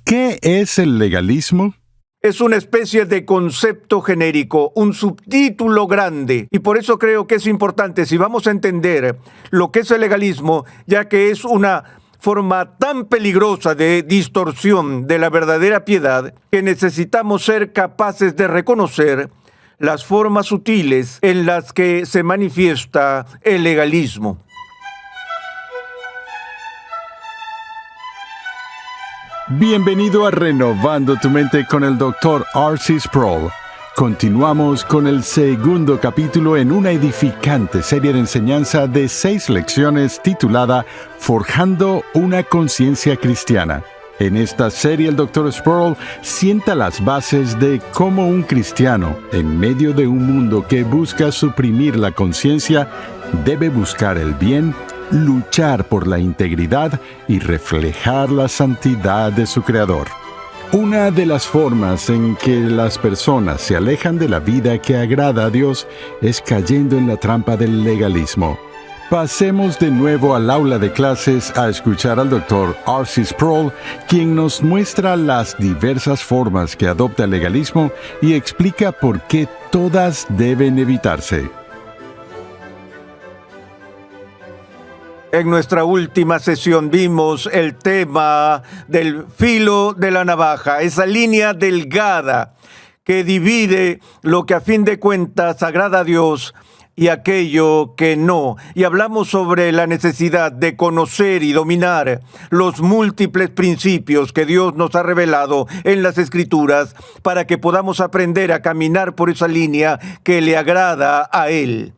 ¿Qué es el legalismo? Es una especie de concepto genérico, un subtítulo grande. Y por eso creo que es importante, si vamos a entender lo que es el legalismo, ya que es una forma tan peligrosa de distorsión de la verdadera piedad, que necesitamos ser capaces de reconocer las formas sutiles en las que se manifiesta el legalismo. Bienvenido a Renovando tu Mente con el Dr. R.C. Sproul. Continuamos con el segundo capítulo en una edificante serie de enseñanza de 6 lecciones titulada Forjando una conciencia cristiana. En esta serie el Dr. Sproul sienta las bases de cómo un cristiano, en medio de un mundo que busca suprimir la conciencia, debe buscar el bien, luchar por la integridad y reflejar la santidad de su Creador. Una de las formas en que las personas se alejan de la vida que agrada a Dios es cayendo en la trampa del legalismo. Pasemos de nuevo al aula de clases a escuchar al Dr. R.C. Sproul, quien nos muestra las diversas formas que adopta el legalismo y explica por qué todas deben evitarse. En nuestra última sesión vimos el tema del filo de la navaja, esa línea delgada que divide lo que a fin de cuentas agrada a Dios y aquello que no. Y hablamos sobre la necesidad de conocer y dominar los múltiples principios que Dios nos ha revelado en las Escrituras para que podamos aprender a caminar por esa línea que le agrada a Él.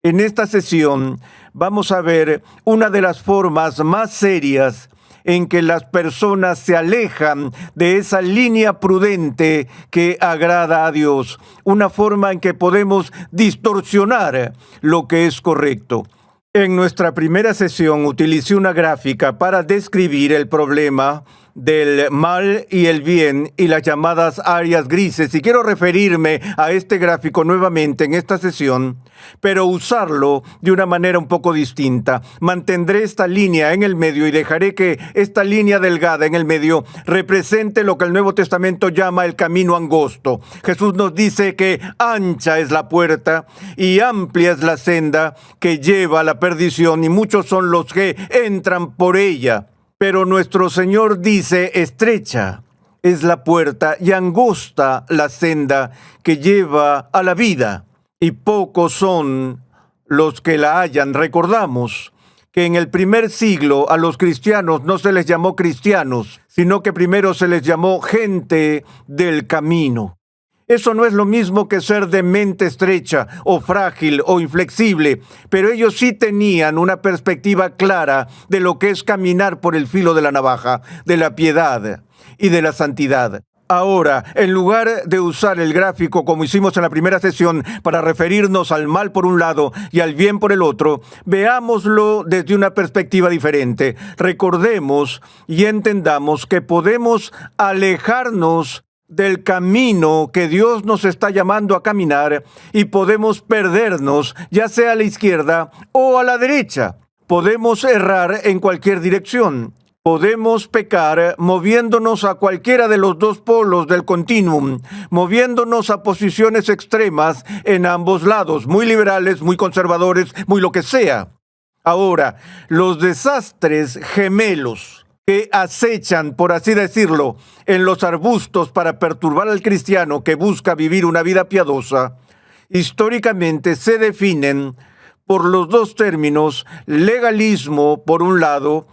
En esta sesión vamos a ver una de las formas más serias en que las personas se alejan de esa línea prudente que agrada a Dios. Una forma en que podemos distorsionar lo que es correcto. En nuestra primera sesión utilicé una gráfica para describir el problema del mal y el bien y las llamadas áreas grises. Y quiero referirme a este gráfico nuevamente en esta sesión, pero usarlo de una manera un poco distinta. Mantendré esta línea en el medio y dejaré que esta línea delgada en el medio represente lo que el Nuevo Testamento llama el camino angosto. Jesús nos dice que ancha es la puerta y amplia es la senda que lleva a la perdición, y muchos son los que entran por ella. Pero nuestro Señor dice, estrecha es la puerta y angosta la senda que lleva a la vida, y pocos son los que la hallan. Recordamos que en el primer siglo a los cristianos no se les llamó cristianos, sino que primero se les llamó gente del camino. Eso no es lo mismo que ser de mente estrecha o frágil o inflexible, pero ellos sí tenían una perspectiva clara de lo que es caminar por el filo de la navaja, de la piedad y de la santidad. Ahora, en lugar de usar el gráfico como hicimos en la primera sesión para referirnos al mal por un lado y al bien por el otro, veámoslo desde una perspectiva diferente. Recordemos y entendamos que podemos alejarnos del camino que Dios nos está llamando a caminar y podemos perdernos, ya sea a la izquierda o a la derecha. Podemos errar en cualquier dirección. Podemos pecar moviéndonos a cualquiera de los dos polos del continuum, moviéndonos a posiciones extremas en ambos lados, muy liberales, muy conservadores, muy lo que sea. Ahora, los desastres gemelos que acechan, por así decirlo, en los arbustos para perturbar al cristiano que busca vivir una vida piadosa, históricamente se definen por los dos términos legalismo por un lado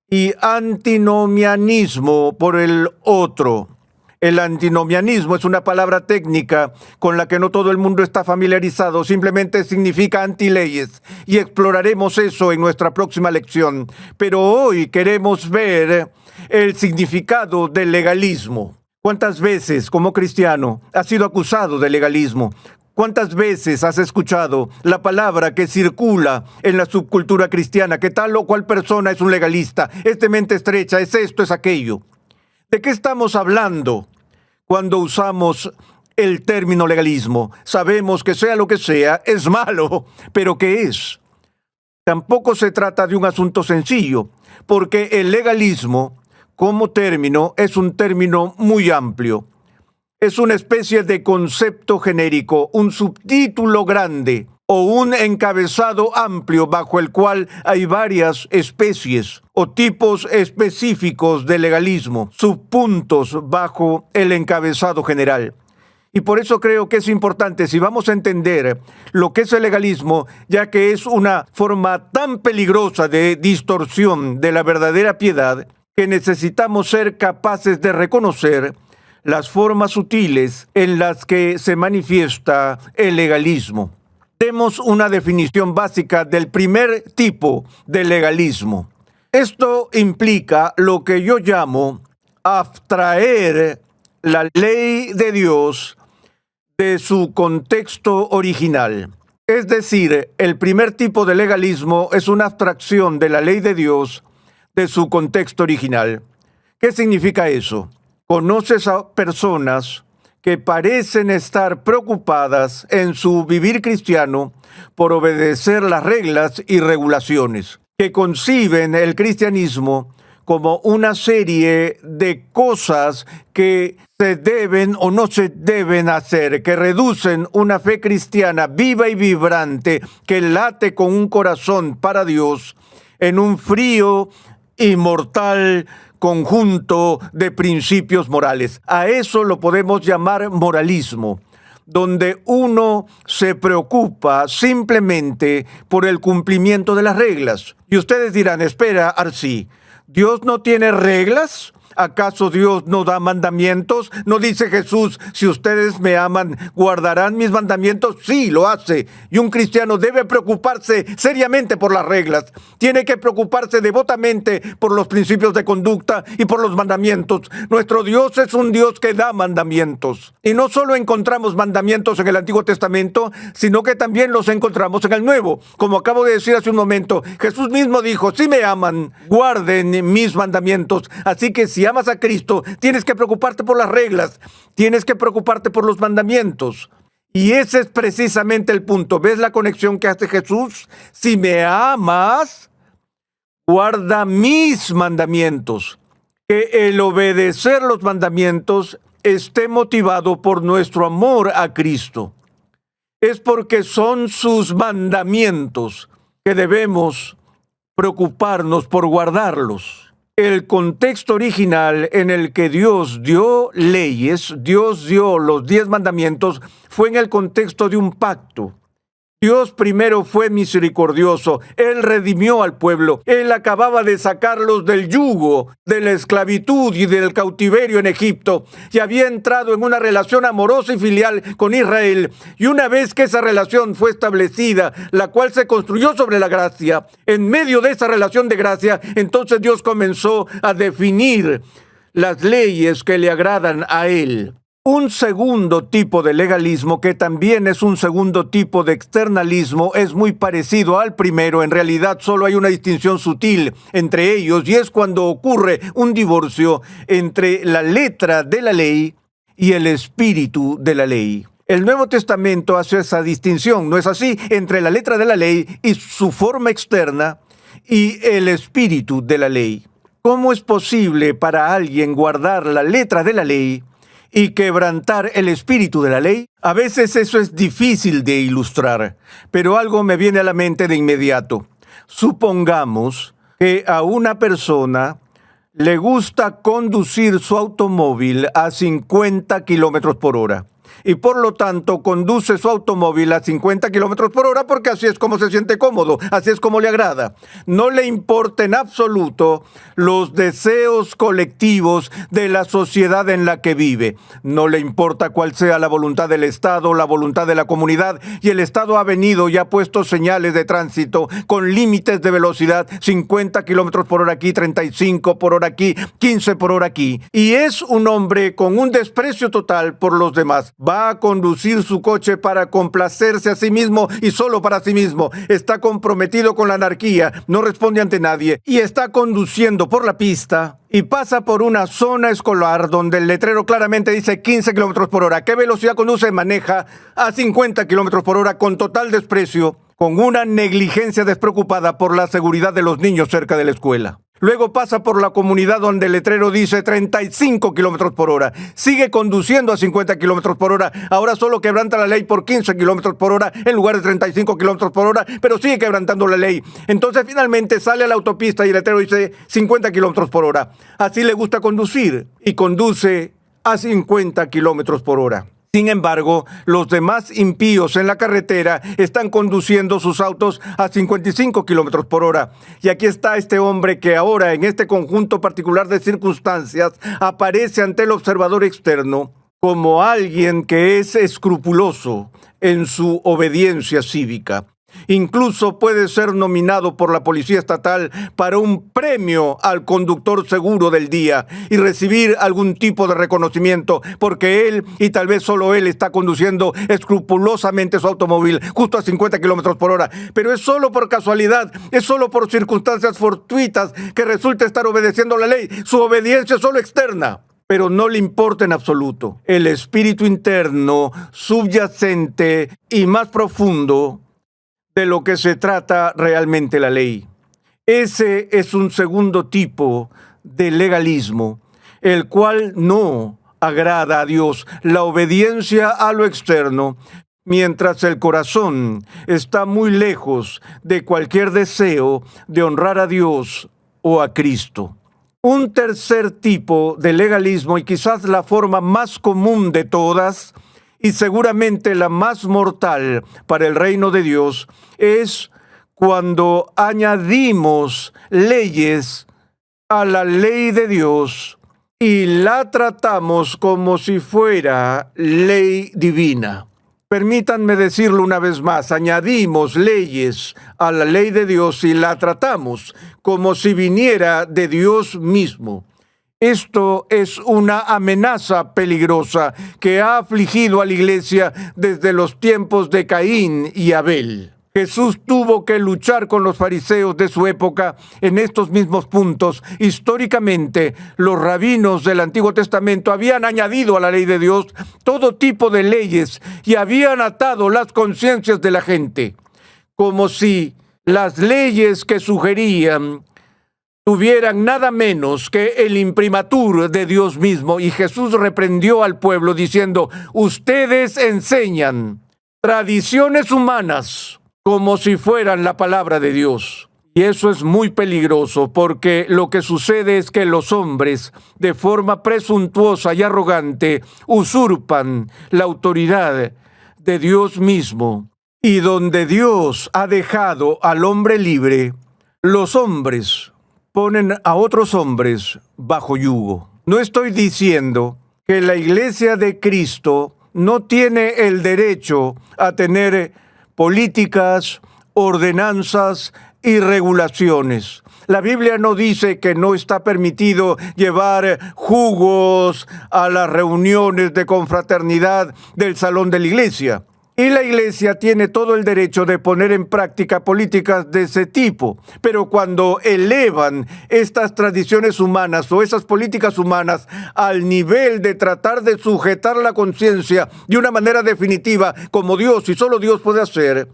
y antinomianismo por el otro. El antinomianismo es una palabra técnica con la que no todo el mundo está familiarizado, simplemente significa antileyes, y exploraremos eso en nuestra próxima lección. Pero hoy queremos ver el significado del legalismo. ¿Cuántas veces, como cristiano, has sido acusado de legalismo? ¿Cuántas veces has escuchado la palabra que circula en la subcultura cristiana, que tal o cual persona es un legalista, es de mente estrecha, es esto, es aquello? ¿De qué estamos hablando cuando usamos el término legalismo? Sabemos que sea lo que sea, es malo, pero ¿qué es? Tampoco se trata de un asunto sencillo, porque el legalismo como término es un término muy amplio. Es una especie de concepto genérico, un subtítulo grande o un encabezado amplio bajo el cual hay varias especies o tipos específicos de legalismo, subpuntos bajo el encabezado general. Y por eso creo que es importante, si vamos a entender lo que es el legalismo, ya que es una forma tan peligrosa de distorsión de la verdadera piedad, que necesitamos ser capaces de reconocer las formas sutiles en las que se manifiesta el legalismo. Demos una definición básica del primer tipo de legalismo. Esto implica lo que yo llamo abstraer la ley de Dios de su contexto original. Es decir, el primer tipo de legalismo es una abstracción de la ley de Dios de su contexto original. ¿Qué significa eso? Conoces a personas que parecen estar preocupadas en su vivir cristiano por obedecer las reglas y regulaciones, que conciben el cristianismo como una serie de cosas que se deben o no se deben hacer, que reducen una fe cristiana viva y vibrante, que late con un corazón para Dios, en un frío y mortal conjunto de principios morales. A eso lo podemos llamar moralismo, donde uno se preocupa simplemente por el cumplimiento de las reglas. Y ustedes dirán, espera, Arcí, ¿Dios no tiene reglas? ¿Acaso Dios no da mandamientos? ¿No dice Jesús, si ustedes me aman, guardarán mis mandamientos? Sí, lo hace. Y un cristiano debe preocuparse seriamente por las reglas. Tiene que preocuparse devotamente por los principios de conducta y por los mandamientos. Nuestro Dios es un Dios que da mandamientos. Y no solo encontramos mandamientos en el Antiguo Testamento, sino que también los encontramos en el Nuevo. Como acabo de decir hace un momento, Jesús mismo dijo, si me aman, guarden mis mandamientos. Así que si amas a Cristo, tienes que preocuparte por las reglas, tienes que preocuparte por los mandamientos. Y ese es precisamente el punto. ¿Ves la conexión que hace Jesús? Si me amas, guarda mis mandamientos. Que el obedecer los mandamientos esté motivado por nuestro amor a Cristo. Es porque son sus mandamientos que debemos preocuparnos por guardarlos. El contexto original en el que Dios dio leyes, Dios dio los 10 mandamientos, fue en el contexto de un pacto. Dios primero fue misericordioso, Él redimió al pueblo, Él acababa de sacarlos del yugo, de la esclavitud y del cautiverio en Egipto, y había entrado en una relación amorosa y filial con Israel, y una vez que esa relación fue establecida, la cual se construyó sobre la gracia, en medio de esa relación de gracia, entonces Dios comenzó a definir las leyes que le agradan a Él. Un segundo tipo de legalismo, que también es un segundo tipo de externalismo, es muy parecido al primero. En realidad solo hay una distinción sutil entre ellos, y es cuando ocurre un divorcio entre la letra de la ley y el espíritu de la ley. El Nuevo Testamento hace esa distinción, ¿no es así?, entre la letra de la ley y su forma externa y el espíritu de la ley. ¿Cómo es posible para alguien guardar la letra de la ley y quebrantar el espíritu de la ley? A veces eso es difícil de ilustrar, pero algo me viene a la mente de inmediato. Supongamos que a una persona le gusta conducir su automóvil a 50 kilómetros por hora. Y por lo tanto conduce su automóvil a 50 kilómetros por hora porque así es como se siente cómodo, así es como le agrada. No le importa en absoluto los deseos colectivos de la sociedad en la que vive. No le importa cuál sea la voluntad del Estado, la voluntad de la comunidad, y el Estado ha venido y ha puesto señales de tránsito con límites de velocidad, 50 kilómetros por hora aquí, 35 por hora aquí, 15 por hora aquí. Y es un hombre con un desprecio total por los demás. Va a conducir su coche para complacerse a sí mismo y solo para sí mismo. Está comprometido con la anarquía, no responde ante nadie y está conduciendo por la pista y pasa por una zona escolar donde el letrero claramente dice 15 kilómetros por hora. ¿Qué velocidad conduce? Maneja a 50 kilómetros por hora con total desprecio, con una negligencia despreocupada por la seguridad de los niños cerca de la escuela. Luego pasa por la comunidad donde el letrero dice 35 kilómetros por hora. Sigue conduciendo a 50 kilómetros por hora. Ahora solo quebranta la ley por 15 kilómetros por hora en lugar de 35 kilómetros por hora, pero sigue quebrantando la ley. Entonces finalmente sale a la autopista y el letrero dice 50 kilómetros por hora. Así le gusta conducir y conduce a 50 kilómetros por hora. Sin embargo, los demás impíos en la carretera están conduciendo sus autos a 55 kilómetros por hora. Y aquí está este hombre que ahora, en este conjunto particular de circunstancias, aparece ante el observador externo como alguien que es escrupuloso en su obediencia cívica. Incluso puede ser nominado por la Policía Estatal para un premio al conductor seguro del día y recibir algún tipo de reconocimiento porque él, y tal vez solo él, está conduciendo escrupulosamente su automóvil justo a 50 kilómetros por hora. Pero es solo por casualidad, es solo por circunstancias fortuitas que resulta estar obedeciendo la ley. Su obediencia es solo externa, pero no le importa en absoluto el espíritu interno, subyacente y más profundo de lo que se trata realmente la ley. Ese es un segundo tipo de legalismo, el cual no agrada a Dios, la obediencia a lo externo, mientras el corazón está muy lejos de cualquier deseo de honrar a Dios o a Cristo. Un tercer tipo de legalismo, y quizás la forma más común de todas, y seguramente la más mortal para el reino de Dios, es cuando añadimos leyes a la ley de Dios y la tratamos como si fuera ley divina. Permítanme decirlo una vez más, añadimos leyes a la ley de Dios y la tratamos como si viniera de Dios mismo. Esto es una amenaza peligrosa que ha afligido a la iglesia desde los tiempos de Caín y Abel. Jesús tuvo que luchar con los fariseos de su época en estos mismos puntos. Históricamente, los rabinos del Antiguo Testamento habían añadido a la ley de Dios todo tipo de leyes y habían atado las conciencias de la gente, como si las leyes que sugerían tuvieran nada menos que el imprimatur de Dios mismo. Y Jesús reprendió al pueblo diciendo: ustedes enseñan tradiciones humanas como si fueran la palabra de Dios. Y eso es muy peligroso, porque lo que sucede es que los hombres, de forma presuntuosa y arrogante, usurpan la autoridad de Dios mismo. Y donde Dios ha dejado al hombre libre, los hombres ponen a otros hombres bajo yugo. No estoy diciendo que la iglesia de Cristo no tiene el derecho a tener políticas, ordenanzas y regulaciones. La Biblia no dice que no está permitido llevar jugos a las reuniones de confraternidad del salón de la iglesia. Y la iglesia tiene todo el derecho de poner en práctica políticas de ese tipo. Pero cuando elevan estas tradiciones humanas o esas políticas humanas al nivel de tratar de sujetar la conciencia de una manera definitiva, como Dios y solo Dios puede hacer,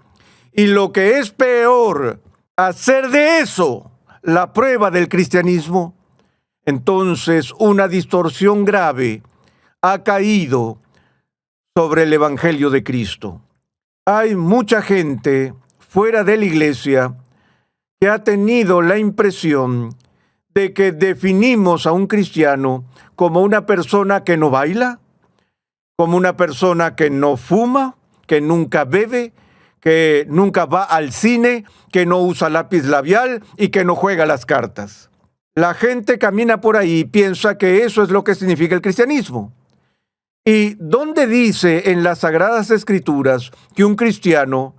y lo que es peor, hacer de eso la prueba del cristianismo, entonces una distorsión grave ha caído sobre el Evangelio de Cristo. Hay mucha gente fuera de la iglesia que ha tenido la impresión de que definimos a un cristiano como una persona que no baila, como una persona que no fuma, que nunca bebe, que nunca va al cine, que no usa lápiz labial y que no juega las cartas. La gente camina por ahí y piensa que eso es lo que significa el cristianismo. ¿Y dónde dice en las Sagradas Escrituras que un cristiano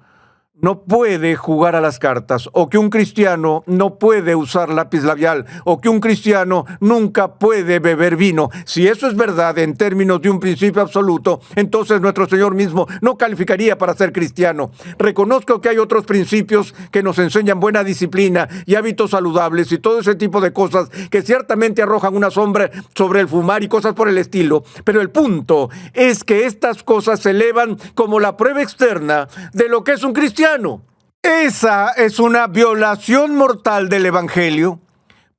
no puede jugar a las cartas, o que un cristiano no puede usar lápiz labial, o que un cristiano nunca puede beber vino? Si eso es verdad en términos de un principio absoluto, entonces nuestro Señor mismo no calificaría para ser cristiano. Reconozco que hay otros principios que nos enseñan buena disciplina y hábitos saludables y todo ese tipo de cosas que ciertamente arrojan una sombra sobre el fumar y cosas por el estilo, pero el punto es que estas cosas se elevan como la prueba externa de lo que es un cristiano. Esa es una violación mortal del Evangelio,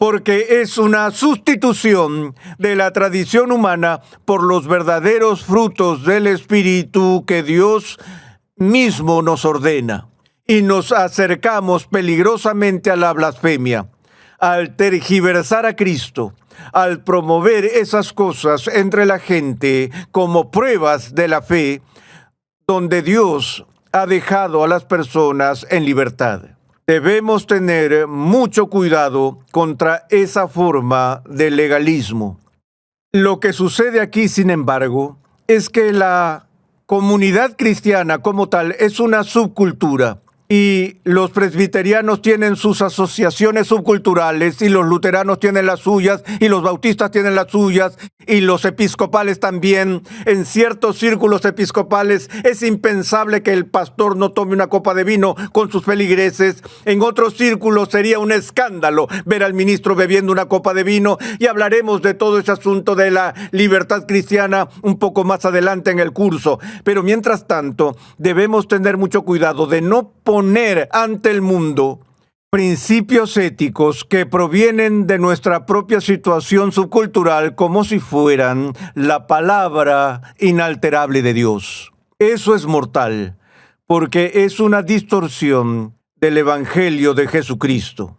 porque es una sustitución de la tradición humana por los verdaderos frutos del Espíritu que Dios mismo nos ordena. Y nos acercamos peligrosamente a la blasfemia, al tergiversar a Cristo, al promover esas cosas entre la gente como pruebas de la fe, donde Dios ha dejado a las personas en libertad. Debemos tener mucho cuidado contra esa forma de legalismo. Lo que sucede aquí, sin embargo, es que la comunidad cristiana como tal es una subcultura. Y los presbiterianos tienen sus asociaciones subculturales, y los luteranos tienen las suyas, y los bautistas tienen las suyas, y los episcopales también. En ciertos círculos episcopales es impensable que el pastor no tome una copa de vino con sus feligreses. En otros círculos sería un escándalo ver al ministro bebiendo una copa de vino, y hablaremos de todo ese asunto de la libertad cristiana un poco más adelante en el curso. Pero mientras tanto, debemos tener mucho cuidado de no poner ante el mundo principios éticos que provienen de nuestra propia situación subcultural como si fueran la palabra inalterable de Dios. Eso es mortal, porque es una distorsión del Evangelio de Jesucristo.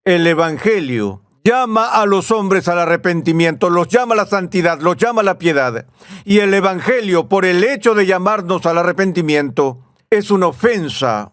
El Evangelio llama a los hombres al arrepentimiento, los llama a la santidad, los llama a la piedad. Y el Evangelio, por el hecho de llamarnos al arrepentimiento, es una ofensa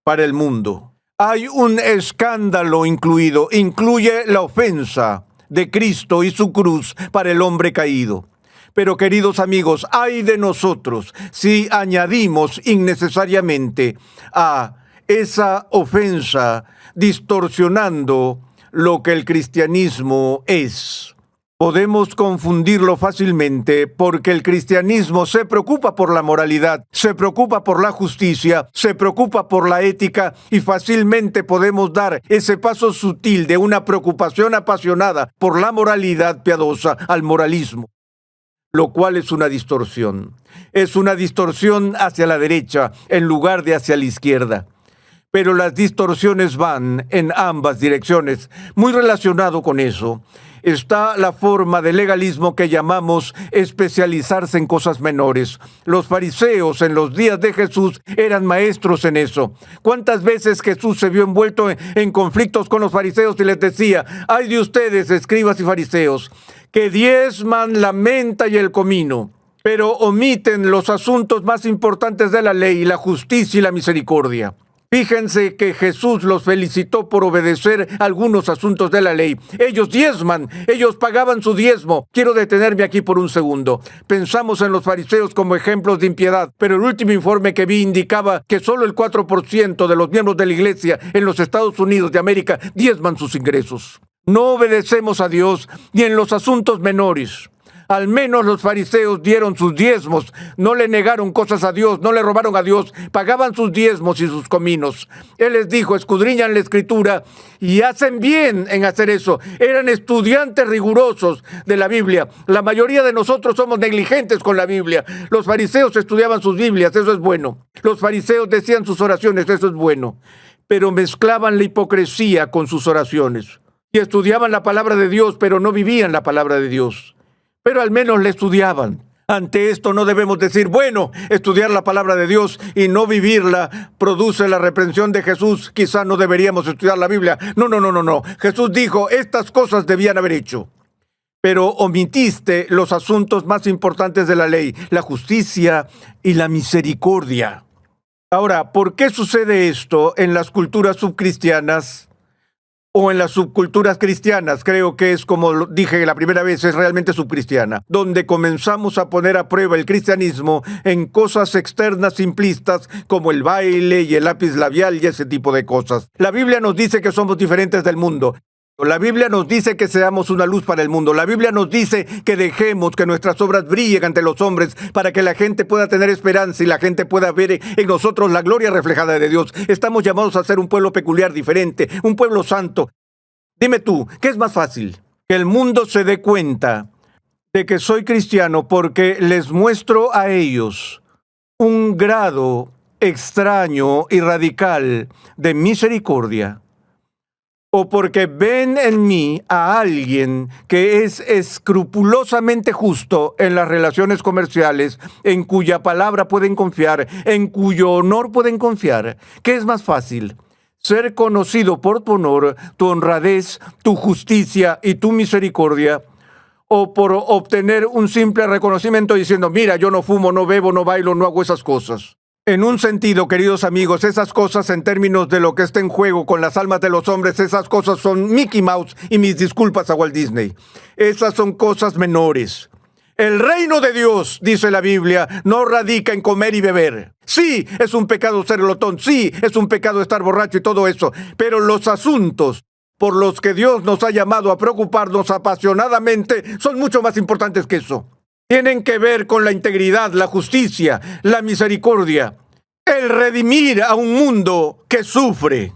para el mundo. Hay un escándalo incluye la ofensa de Cristo y su cruz para el hombre caído. Pero, queridos amigos, ay de nosotros si añadimos innecesariamente a esa ofensa distorsionando lo que el cristianismo es. Podemos confundirlo fácilmente porque el cristianismo se preocupa por la moralidad, se preocupa por la justicia, se preocupa por la ética, y fácilmente podemos dar ese paso sutil de una preocupación apasionada por la moralidad piadosa al moralismo, lo cual es una distorsión. Es una distorsión hacia la derecha en lugar de hacia la izquierda. Pero las distorsiones van en ambas direcciones. Muy relacionado con eso está la forma de legalismo que llamamos especializarse en cosas menores. Los fariseos en los días de Jesús eran maestros en eso. ¿Cuántas veces Jesús se vio envuelto en conflictos con los fariseos y les decía: ay de ustedes, escribas y fariseos, que diezman la menta y el comino, pero omiten los asuntos más importantes de la ley, la justicia y la misericordia? Fíjense que Jesús los felicitó por obedecer algunos asuntos de la ley. Ellos diezman, ellos pagaban su diezmo. Quiero detenerme aquí por un segundo. Pensamos en los fariseos como ejemplos de impiedad, pero el último informe que vi indicaba que solo el 4% de los miembros de la iglesia en los Estados Unidos de América diezman sus ingresos. No obedecemos a Dios ni en los asuntos menores. Al menos los fariseos dieron sus diezmos, no le negaron cosas a Dios, no le robaron a Dios, pagaban sus diezmos y sus cominos. Él les dijo: escudriñan la Escritura y hacen bien en hacer eso. Eran estudiantes rigurosos de la Biblia. La mayoría de nosotros somos negligentes con la Biblia. Los fariseos estudiaban sus Biblias, eso es bueno. Los fariseos decían sus oraciones, eso es bueno. Pero mezclaban la hipocresía con sus oraciones. Y estudiaban la palabra de Dios, pero no vivían la palabra de Dios. Pero al menos le estudiaban. Ante esto no debemos decir: bueno, estudiar la palabra de Dios y no vivirla produce la reprensión de Jesús, quizá no deberíamos estudiar la Biblia. No. Jesús dijo: estas cosas debían haber hecho, pero omitiste los asuntos más importantes de la ley, la justicia y la misericordia. Ahora, ¿por qué sucede esto en las culturas subcristianas o en las subculturas cristianas? Creo que es, como lo dije la primera vez, es realmente subcristiana, donde comenzamos a poner a prueba el cristianismo en cosas externas simplistas como el baile y el lápiz labial y ese tipo de cosas. La Biblia nos dice que somos diferentes del mundo. La Biblia nos dice que seamos una luz para el mundo. La Biblia nos dice que dejemos que nuestras obras brillen ante los hombres para que la gente pueda tener esperanza y la gente pueda ver en nosotros la gloria reflejada de Dios. Estamos llamados a ser un pueblo peculiar, diferente, un pueblo santo. Dime tú, ¿qué es más fácil? Que el mundo se dé cuenta de que soy cristiano porque les muestro a ellos un grado extraño y radical de misericordia, o porque ven en mí a alguien que es escrupulosamente justo en las relaciones comerciales, en cuya palabra pueden confiar, en cuyo honor pueden confiar. ¿Qué es más fácil? Ser conocido por tu honor, tu honradez, tu justicia y tu misericordia, o por obtener un simple reconocimiento diciendo, mira, yo no fumo, no bebo, no bailo, no hago esas cosas. En un sentido, queridos amigos, esas cosas en términos de lo que está en juego con las almas de los hombres, esas cosas son Mickey Mouse y mis disculpas a Walt Disney. Esas son cosas menores. El reino de Dios, dice la Biblia, no radica en comer y beber. Sí, es un pecado ser glotón, sí, es un pecado estar borracho y todo eso, pero los asuntos por los que Dios nos ha llamado a preocuparnos apasionadamente son mucho más importantes que eso. Tienen que ver con la integridad, la justicia, la misericordia, el redimir a un mundo que sufre.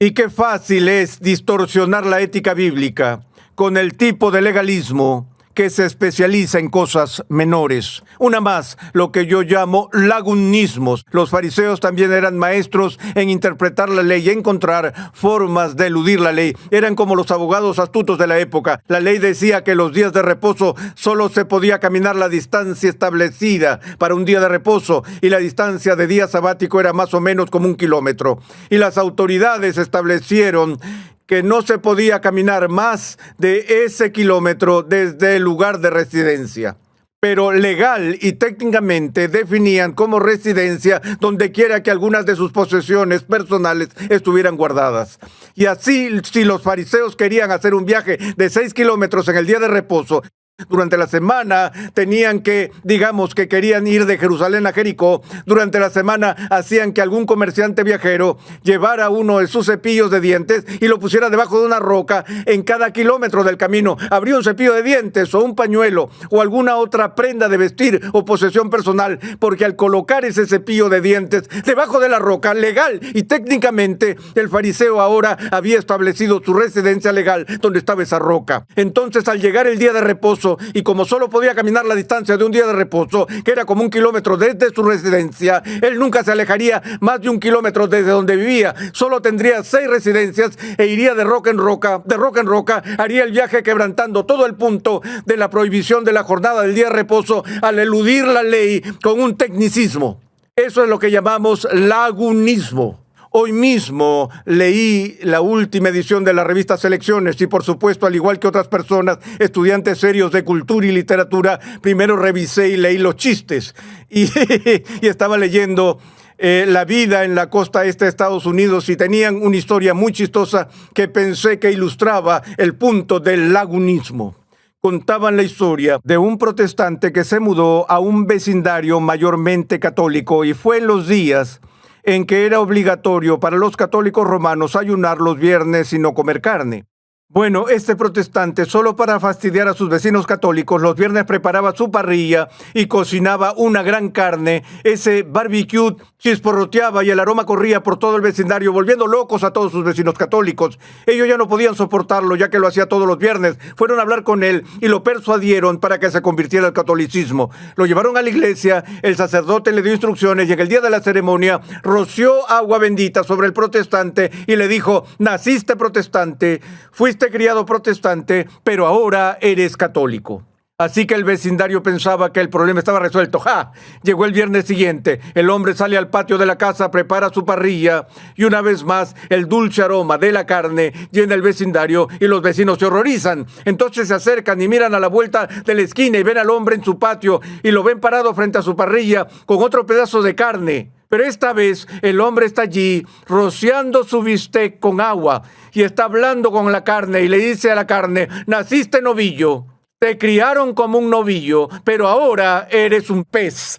Y qué fácil es distorsionar la ética bíblica con el tipo de legalismo que se especializa en cosas menores. Una más, lo que yo llamo lagunismos. Los fariseos también eran maestros en interpretar la ley y encontrar formas de eludir la ley. Eran como los abogados astutos de la época. La ley decía que los días de reposo solo se podía caminar la distancia establecida para un día de reposo, y la distancia de día sabático era más o menos como 1 kilómetro. Y las autoridades establecieron que no se podía caminar más de ese kilómetro desde el lugar de residencia. Pero legal y técnicamente definían como residencia donde quiera que algunas de sus posesiones personales estuvieran guardadas. Y así, si los fariseos querían hacer un viaje de 6 kilómetros en el día de reposo, durante la semana tenían que, digamos que querían ir de Jerusalén a Jericó, durante la semana hacían que algún comerciante viajero llevara uno de sus cepillos de dientes y lo pusiera debajo de una roca en cada kilómetro del camino. Habría un cepillo de dientes o un pañuelo o alguna otra prenda de vestir o posesión personal, porque al colocar ese cepillo de dientes debajo de la roca, legal y técnicamente, el fariseo ahora había establecido su residencia legal donde estaba esa roca. Entonces, al llegar el día de reposo, y como solo podía caminar la distancia de un día de reposo, que era como 1 kilómetro desde su residencia, él nunca se alejaría más de 1 kilómetro desde donde vivía. Solo tendría 6 residencias e iría de roca en roca, haría el viaje quebrantando todo el punto de la prohibición de la jornada del día de reposo al eludir la ley con un tecnicismo. Eso es lo que llamamos lagunismo. Hoy mismo leí la última edición de la revista Selecciones y, por supuesto, al igual que otras personas, estudiantes serios de cultura y literatura, primero revisé y leí los chistes. Y estaba leyendo la vida en la costa este de Estados Unidos y tenían una historia muy chistosa que pensé que ilustraba el punto del lagunismo. Contaban la historia de un protestante que se mudó a un vecindario mayormente católico y fue en los días en que era obligatorio para los católicos romanos ayunar los viernes y no comer carne. Bueno, este protestante, solo para fastidiar a sus vecinos católicos, los viernes preparaba su parrilla y cocinaba una gran carne. Ese barbecue chisporroteaba y el aroma corría por todo el vecindario, volviendo locos a todos sus vecinos católicos. Ellos ya no podían soportarlo, ya que lo hacía todos los viernes. Fueron a hablar con él y lo persuadieron para que se convirtiera al catolicismo. Lo llevaron a la iglesia, el sacerdote le dio instrucciones y en el día de la ceremonia roció agua bendita sobre el protestante y le dijo: naciste protestante, fuiste criado protestante, pero ahora eres católico. Así que el vecindario pensaba que el problema estaba resuelto. ¡Ja! Llegó el viernes siguiente. El hombre sale al patio de la casa, prepara su parrilla y una vez más el dulce aroma de la carne llena el vecindario y los vecinos se horrorizan. Entonces se acercan y miran a la vuelta de la esquina y ven al hombre en su patio y lo ven parado frente a su parrilla con otro pedazo de carne. Pero esta vez el hombre está allí rociando su bistec con agua y está hablando con la carne y le dice a la carne: naciste novillo, te criaron como un novillo, pero ahora eres un pez.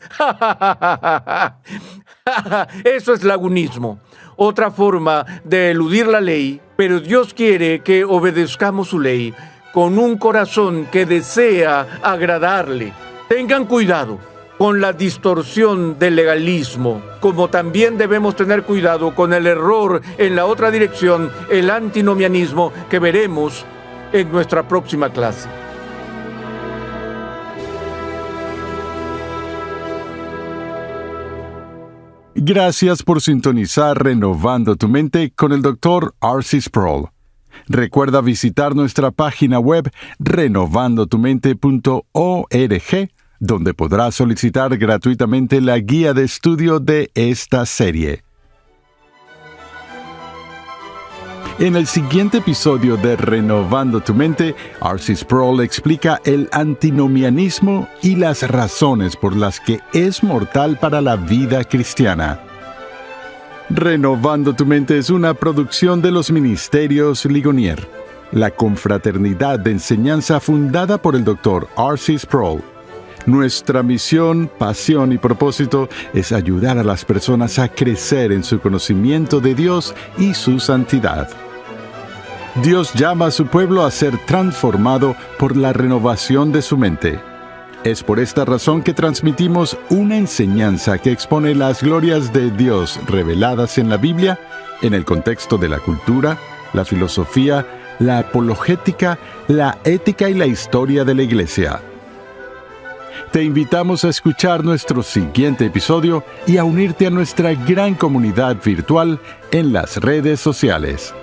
Eso es lagunismo, otra forma de eludir la ley, pero Dios quiere que obedezcamos su ley con un corazón que desea agradarle. Tengan cuidado con la distorsión del legalismo, como también debemos tener cuidado con el error en la otra dirección, el antinomianismo, que veremos en nuestra próxima clase. Gracias por sintonizar Renovando tu Mente con el Dr. R.C. Sproul. Recuerda visitar nuestra página web renovandotumente.org, donde podrás solicitar gratuitamente la guía de estudio de esta serie. En el siguiente episodio de Renovando tu Mente, R.C. Sproul explica el antinomianismo y las razones por las que es mortal para la vida cristiana. Renovando tu Mente es una producción de los Ministerios Ligonier, la confraternidad de enseñanza fundada por el Dr. R.C. Sproul. Nuestra misión, pasión y propósito es ayudar a las personas a crecer en su conocimiento de Dios y su santidad. Dios llama a su pueblo a ser transformado por la renovación de su mente. Es por esta razón que transmitimos una enseñanza que expone las glorias de Dios reveladas en la Biblia, en el contexto de la cultura, la filosofía, la apologética, la ética y la historia de la Iglesia. Te invitamos a escuchar nuestro siguiente episodio y a unirte a nuestra gran comunidad virtual en las redes sociales.